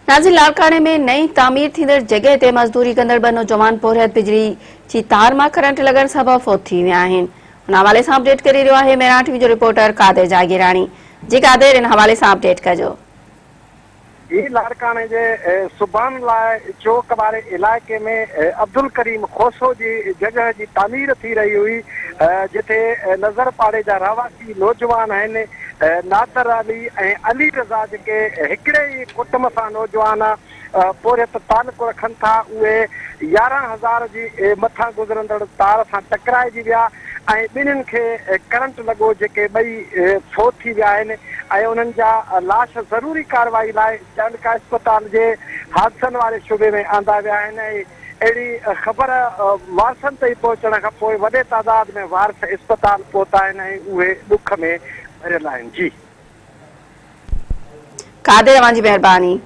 नाज़िल लाड़काने में नई तामीर थींदड़ जगह ते मज़दूरी कंदड़ ॿ नौजवान पोरियत बिजली जी तार मां करंट लॻण सबबि फौत थी विया आहिनि। हुन हवाले सां अपडेट करे रहियो आहे मेरा टीवी जो रिपोर्टर कादिर जागीरानी। जी कादिर, इन हवाले सां अपडेट कजो। लाड़काने जे सुभान लाइ चौक वारे इलाइक़े में अब्दुल करीम खोसो जी जगह जी तामीर थी रही हुई, जिथे नज़र पाड़े जा रहवासी नौजवान आहिनि नादर अली ऐं अली रज़ा जेके हिकिड़े ई कुटुंब सां नौजवान पोरियत तालुक़ रखनि था, उहे 11,000 जी मथां गुज़रंदड़ तार सां टकराइजी विया ऐं ॿिन्हिनि खे करंट लॻो, जेके ॿई फौत थी विया आहिनि ऐं उन्हनि जा लाश ज़रूरी कार्रवाई लाइ चांडका अस्पताल जे हादसनि वारे शोबे में आंदा विया आहिनि। ऐं अहिड़ी ख़बर वारसनि ताईं पहुचण खां पोइ वॾे तादाद में वारस अस्पताल पहुता आहिनि ऐं उहे ॾुख में भरियल आहिनि। जी कादिर, तव्हांजी महिरबानी।